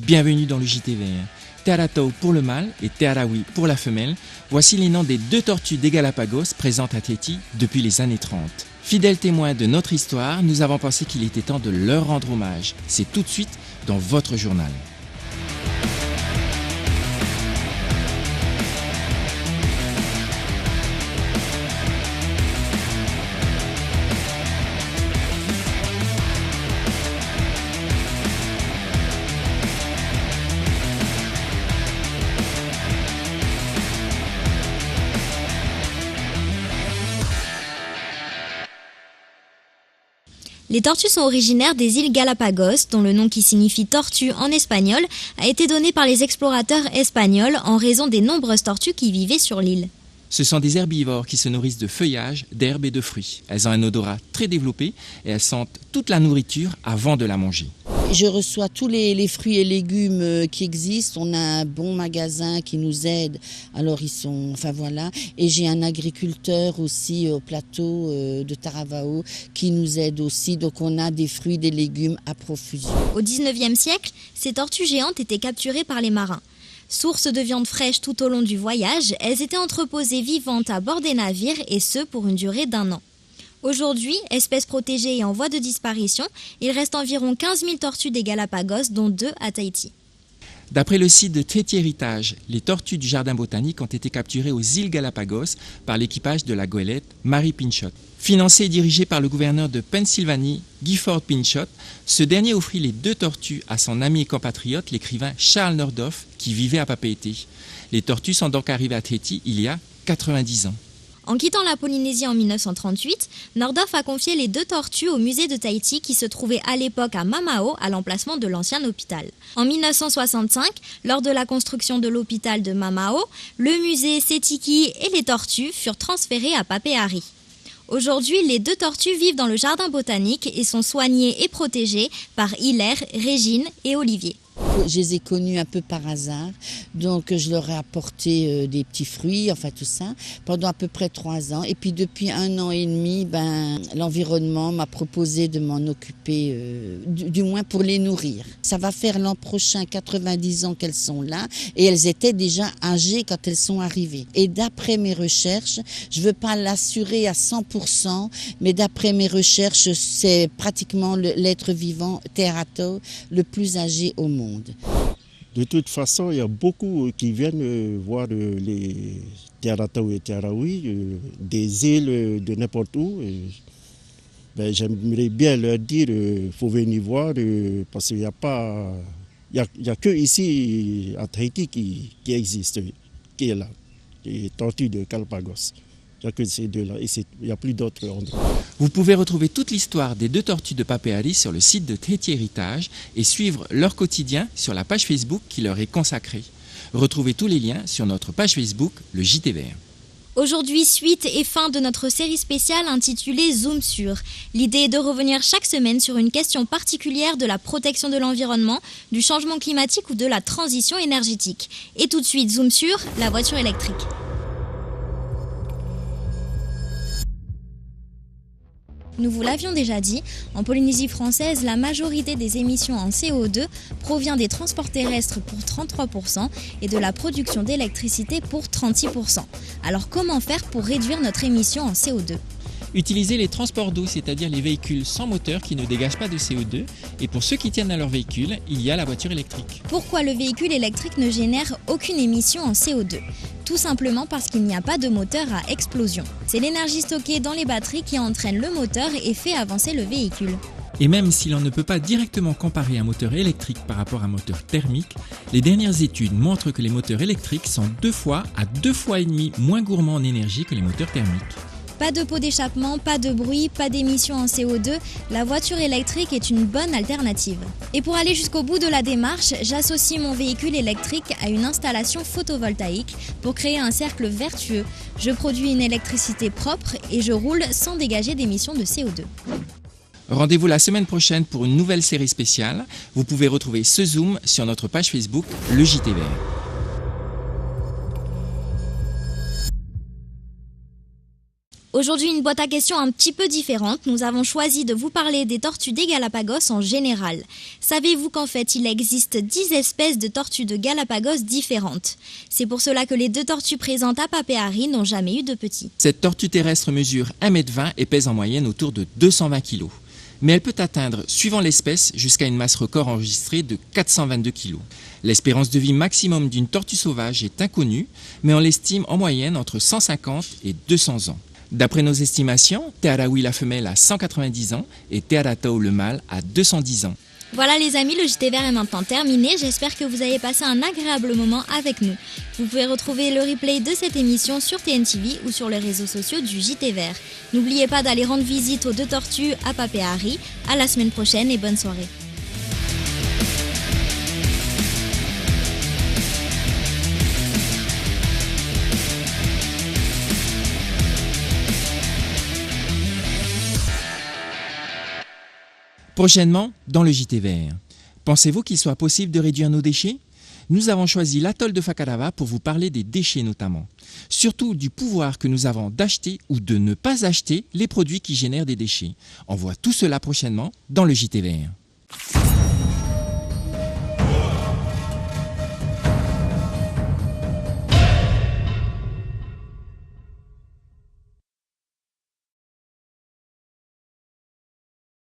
Bienvenue dans le JT Vert. Te Aratau pour le mâle et Te Arawi pour la femelle, voici les noms des 2 tortues des Galapagos présentes à Tahiti depuis les années 30. Fidèles témoins de notre histoire, nous avons pensé qu'il était temps de leur rendre hommage. C'est tout de suite dans votre journal. Les tortues sont originaires des îles Galapagos, dont le nom qui signifie tortue en espagnol a été donné par les explorateurs espagnols en raison des nombreuses tortues qui vivaient sur l'île. Ce sont des herbivores qui se nourrissent de feuillage, d'herbes et de fruits. Elles ont un odorat très développé et elles sentent toute la nourriture avant de la manger. Je reçois tous les fruits et légumes qui existent. On a un bon magasin qui nous aide. Alors ils sont, enfin voilà. Et j'ai un agriculteur aussi au plateau de Taravao qui nous aide aussi. Donc on a des fruits, des légumes à profusion. Au 19e siècle, ces tortues géantes étaient capturées par les marins. Source de viande fraîche tout au long du voyage, elles étaient entreposées vivantes à bord des navires et ce pour une durée d'1 an. Aujourd'hui, espèce protégée et en voie de disparition, il reste environ 15 000 tortues des Galapagos, dont 2 à Tahiti. D'après le site de Tahiti Héritage, les tortues du jardin botanique ont été capturées aux îles Galapagos par l'équipage de la goélette Mary Pinchot. Financé et dirigé par le gouverneur de Pennsylvanie, Gifford Pinchot, ce dernier offrit les 2 tortues à son ami et compatriote, l'écrivain Charles Nordhoff, qui vivait à Papeete. Les tortues sont donc arrivées à Tahiti il y a 90 ans. En quittant la Polynésie en 1938, Nordhoff a confié les 2 tortues au musée de Tahiti qui se trouvait à l'époque à Mamao, à l'emplacement de l'ancien hôpital. En 1965, lors de la construction de l'hôpital de Mamao, le musée Setiki et les tortues furent transférés à Papeete. Aujourd'hui, les 2 tortues vivent dans le jardin botanique et sont soignées et protégées par Hilaire, Régine et Olivier. Je les ai connus un peu par hasard, donc je leur ai apporté des petits fruits, enfin tout ça, pendant à peu près 3 ans. Et puis depuis 1 an et demi, l'environnement m'a proposé de m'en occuper, du moins pour les nourrir. Ça va faire l'an prochain 90 ans qu'elles sont là, et elles étaient déjà âgées quand elles sont arrivées. Et d'après mes recherches, je ne veux pas l'assurer à 100%, mais d'après mes recherches, c'est pratiquement l'être vivant, Te Aratau, le plus âgé au monde. De toute façon, il y a beaucoup qui viennent voir les Te Aratau et Te Arawi, des îles de n'importe où. J'aimerais bien leur dire qu'il faut venir voir parce qu'il n'y a pas. Il y a que ici à Tahiti qui existe, qui est là, les tortues de Galapagos. Il n'y a que ces 2-là et il n'y a plus d'autres endroits. Vous pouvez retrouver toute l'histoire des 2 tortues de Papeete sur le site de Tahiti Héritage et suivre leur quotidien sur la page Facebook qui leur est consacrée. Retrouvez tous les liens sur notre page Facebook, le JT Vert. Aujourd'hui, suite et fin de notre série spéciale intitulée Zoom sur. L'idée est de revenir chaque semaine sur une question particulière de la protection de l'environnement, du changement climatique ou de la transition énergétique. Et tout de suite, Zoom sur la voiture électrique. Nous vous l'avions déjà dit, en Polynésie française, la majorité des émissions en CO2 provient des transports terrestres pour 33% et de la production d'électricité pour 36%. Alors comment faire pour réduire notre émission en CO2 ? Utilisez les transports d'eau, c'est-à-dire les véhicules sans moteur qui ne dégagent pas de CO2. Et pour ceux qui tiennent à leur véhicule, il y a la voiture électrique. Pourquoi le véhicule électrique ne génère aucune émission en CO2 ? Tout simplement parce qu'il n'y a pas de moteur à explosion. C'est l'énergie stockée dans les batteries qui entraîne le moteur et fait avancer le véhicule. Et même si l'on ne peut pas directement comparer un moteur électrique par rapport à un moteur thermique, les dernières études montrent que les moteurs électriques sont 2 fois à 2,5 fois moins gourmands en énergie que les moteurs thermiques. Pas de pot d'échappement, pas de bruit, pas d'émissions en CO2, la voiture électrique est une bonne alternative. Et pour aller jusqu'au bout de la démarche, j'associe mon véhicule électrique à une installation photovoltaïque pour créer un cercle vertueux. Je produis une électricité propre et je roule sans dégager d'émissions de CO2. Rendez-vous la semaine prochaine pour une nouvelle série spéciale. Vous pouvez retrouver ce Zoom sur notre page Facebook, le JT Vert. Aujourd'hui, une boîte à questions un petit peu différente. Nous avons choisi de vous parler des tortues des Galapagos en général. Savez-vous qu'en fait, il existe 10 espèces de tortues de Galapagos différentes? C'est pour cela que les 2 tortues présentes à Papeari n'ont jamais eu de petits. Cette tortue terrestre mesure 1,20 m et pèse en moyenne autour de 220 kg. Mais elle peut atteindre, suivant l'espèce, jusqu'à une masse record enregistrée de 422 kg. L'espérance de vie maximum d'une tortue sauvage est inconnue, mais on l'estime en moyenne entre 150 et 200 ans. D'après nos estimations, Te Arawi la femelle a 190 ans et Te Aratau le mâle a 210 ans. Voilà les amis, le JT Vert est maintenant terminé. J'espère que vous avez passé un agréable moment avec nous. Vous pouvez retrouver le replay de cette émission sur TNTV ou sur les réseaux sociaux du JT Vert. N'oubliez pas d'aller rendre visite aux 2 tortues à Papeari. À la semaine prochaine et bonne soirée. Prochainement, dans le JT Vert. Pensez-vous qu'il soit possible de réduire nos déchets? Nous avons choisi l'atoll de Fakarava pour vous parler des déchets notamment. Surtout du pouvoir que nous avons d'acheter ou de ne pas acheter les produits qui génèrent des déchets. On voit tout cela prochainement dans le JT Vert.